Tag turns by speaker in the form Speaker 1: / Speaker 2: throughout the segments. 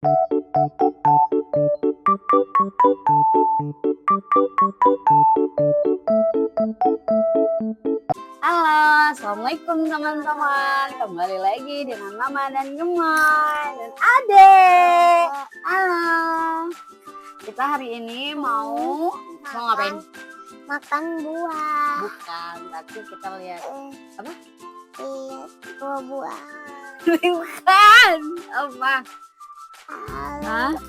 Speaker 1: Halo, assalamualaikum teman-teman. Kembali lagi dengan Mama dan Gemoy dan Adek. Halo. Kita hari ini mau ngapain?
Speaker 2: Makan buah.
Speaker 1: Bukan, tapi kita lihat apa?
Speaker 2: Lihat buah-buah.
Speaker 1: Bukan, apa?
Speaker 2: Halo.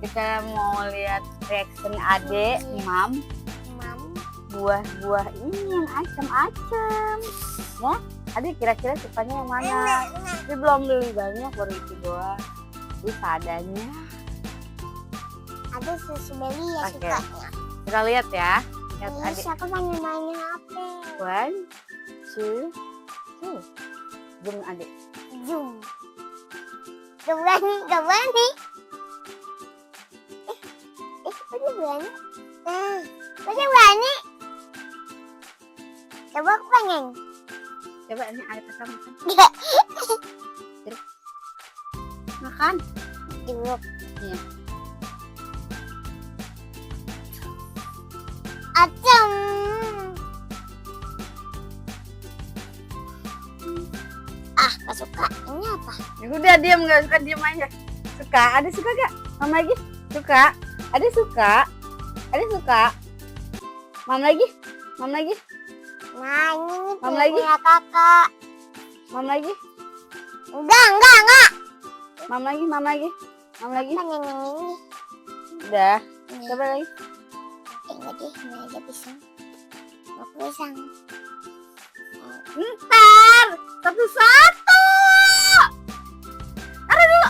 Speaker 1: Kita mau lihat reaction Adek, Mam, buah-buah ini yang asam-asam. Ya, Adek kira-kira sukanya yang mana? Tapi belum beli banyak, baru itu doang. Ini seadanya.
Speaker 2: Ada beli ya
Speaker 1: Oke.
Speaker 2: sukanya.
Speaker 1: Kita lihat ya. Lihat
Speaker 2: Ini
Speaker 1: Adek.
Speaker 2: siapa banyak apa?
Speaker 1: 1, 2, 3. Zoom Adek.
Speaker 2: Zoom. Gak berani. Udah berani. Udah berani. Coba aku pengen.
Speaker 1: Coba ini Adek kakak makan.
Speaker 2: Enggak.
Speaker 1: Makan.
Speaker 2: Jeruk.
Speaker 1: Iya.
Speaker 2: Asam. Gak suka. Ini apa?
Speaker 1: Ya udah diam, nggak suka diam aja. Suka? Adek suka gak? Mam lagi? Suka? Adek suka? Adek suka? Mam lagi? Mam lagi?
Speaker 2: Nah ini
Speaker 1: Mam lagi?
Speaker 2: punya kakak.
Speaker 1: Mam lagi?
Speaker 2: Enggak.
Speaker 1: Mam lagi? Mam lagi? Mam lagi?
Speaker 2: Pengen yang ini.
Speaker 1: Udah.
Speaker 2: Ini.
Speaker 1: Coba lagi.
Speaker 2: Enggak deh, ini aja pisang. Mau pisang.
Speaker 1: Ntar. Satu-satu. Taruh dulu.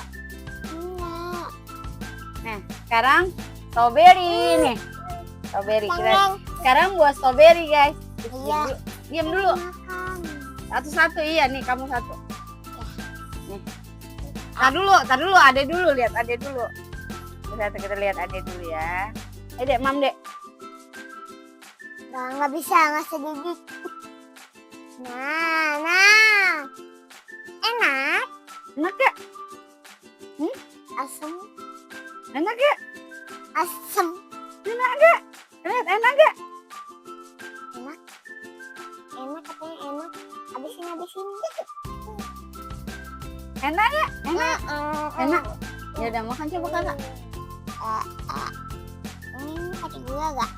Speaker 2: Enggak.
Speaker 1: Nah, sekarang strawberry nih. Strawberry kita.
Speaker 2: Pengen.
Speaker 1: Sekarang buah strawberry guys.
Speaker 2: Iya.
Speaker 1: Diam dulu.
Speaker 2: Makan.
Speaker 1: Satu-satu, iya nih kamu satu. Nih. Tar dulu, Ade dulu, lihat Ade dulu. Kita lihat Ade dulu ya. Dek, Mam dek.
Speaker 2: Nggak bisa, nggak sedikit. Nah. Enak.
Speaker 1: Enak gak?
Speaker 2: Asam.
Speaker 1: Enak gak?
Speaker 2: Asam.
Speaker 1: Enak gak? Enak gak?
Speaker 2: Enak. Enak katanya enak. Habisin.
Speaker 1: Enak gak? Enak. Enak.
Speaker 2: Mm.
Speaker 1: Ya udah makan coba kakak.
Speaker 2: Ini pakai gula gak?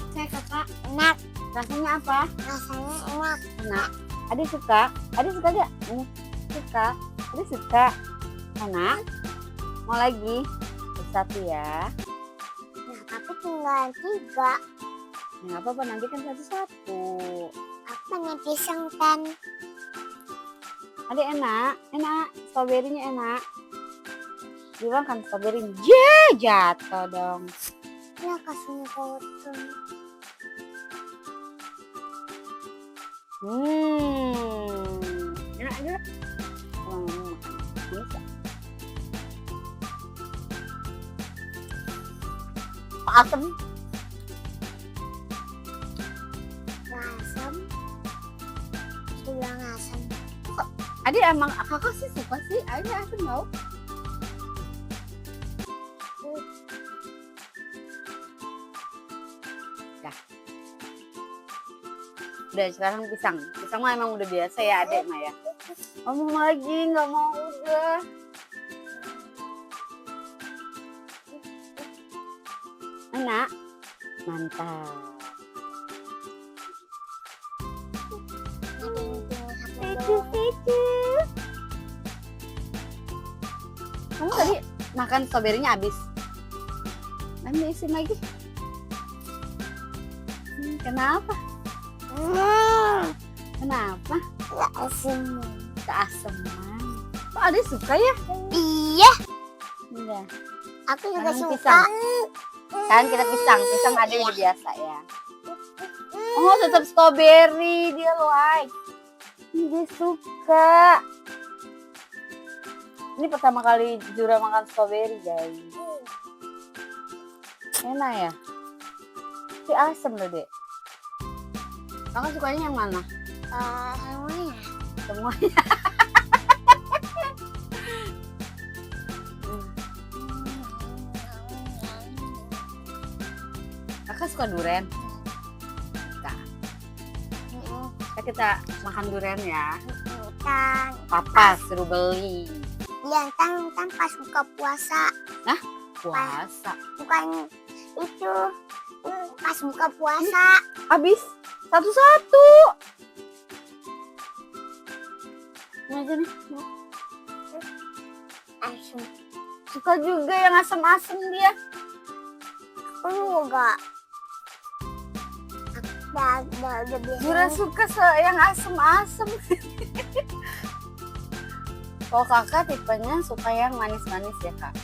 Speaker 1: Saya kakak.
Speaker 2: Enak.
Speaker 1: Rasanya apa?
Speaker 2: Rasanya enak.
Speaker 1: Enak. Ade suka? Ade suka gak? Suka. Ade suka. Enak. Mau lagi? Satu ya.
Speaker 2: Nah, tapi tinggal 3.
Speaker 1: Nggak apa-apa, nanti kan satu-satu.
Speaker 2: Aku pengen pisang kan.
Speaker 1: Ade enak. Stroberinya enak. Bilang kan strawberry. Jatuh dong.
Speaker 2: Ya kasihnya potong.
Speaker 1: Enak aja. Bisa. Asam.
Speaker 2: Asam. Bilang asam.
Speaker 1: Ade emang kakak sih suka sih. Ade asam tau. Udah sekarang pisang mah emang udah biasa ya Adek mah ya. Ngomong lagi nggak mau udah. Enak, mantap. Kamu tadi makan stroberinya habis. Nanti isi lagi. Kenapa? Kenapa?
Speaker 2: Asam.
Speaker 1: Keasaman. Kok Adek suka ya?
Speaker 2: Iya.
Speaker 1: Udah.
Speaker 2: Aku juga
Speaker 1: Makan
Speaker 2: suka.
Speaker 1: pisang. Kan kita pisang Adek udah biasa ya. Oh tetap strawberry dia like. Dia suka. Ini pertama kali Jura makan strawberry guys. Enak ya? Si asem loh dek. Kakak sukanya yang mana?
Speaker 2: Semuanya.
Speaker 1: Semuanya. Kakak suka durian? Nah, kita makan durian ya.
Speaker 2: Tan,
Speaker 1: Papa suruh beli.
Speaker 2: iya, tan pas buka puasa.
Speaker 1: Nah, puasa.
Speaker 2: Bukan itu, pas buka puasa.
Speaker 1: Habis satu-satu. Ini aja nih.
Speaker 2: Asam.
Speaker 1: Suka juga yang asam-asam dia.
Speaker 2: Aku juga. Udah biasa.
Speaker 1: Jura suka yang asam-asam. Kalau kakak tipenya suka yang manis-manis ya kak?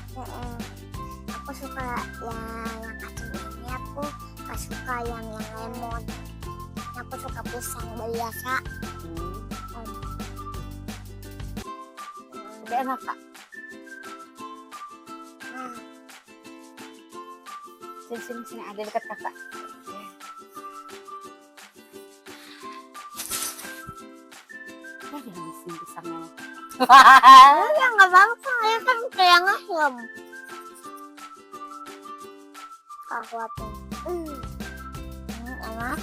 Speaker 2: Aku suka yang kacang ini, aku gak suka yang lemon. Aku suka pisang biasa.
Speaker 1: Tapi enak kak. Sini ada dekat kakak. Jangan habisin pisangnya.
Speaker 2: Ya nggak apa-apa, ya kan kayak ayam. Kakuatin. Enak.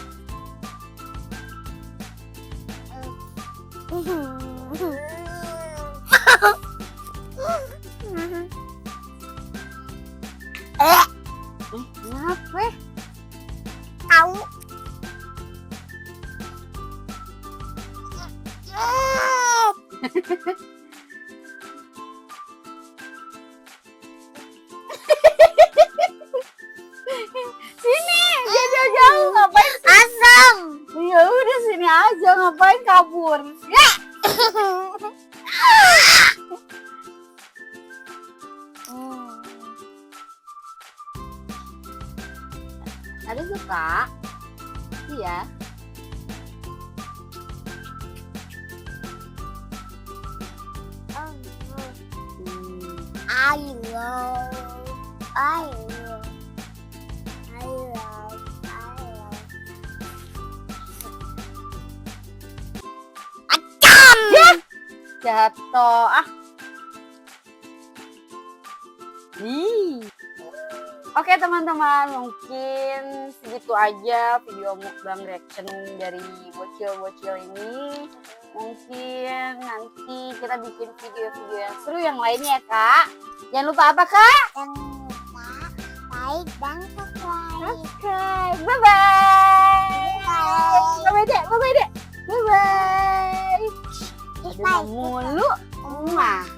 Speaker 1: Kenapa?
Speaker 2: Tahu.
Speaker 1: Sini, jangan jauh ngapain?
Speaker 2: Asam.
Speaker 1: Ya udah sini aja, ngapain kabur? Ya. Ada suka? Iya.
Speaker 2: I love.
Speaker 1: Jatuh. Oke teman-teman, mungkin segitu aja video mukbang reaction dari bocil-bocil ini. Mungkin nanti kita bikin video-video yang seru yang lainnya ya kak. Jangan lupa apa kak?
Speaker 2: Jangan lupa like dan subscribe.
Speaker 1: Subscribe. Bye-bye. Bye-bye dek. Bye-bye dek. Bye-bye. Aduh, mulu. Mwah.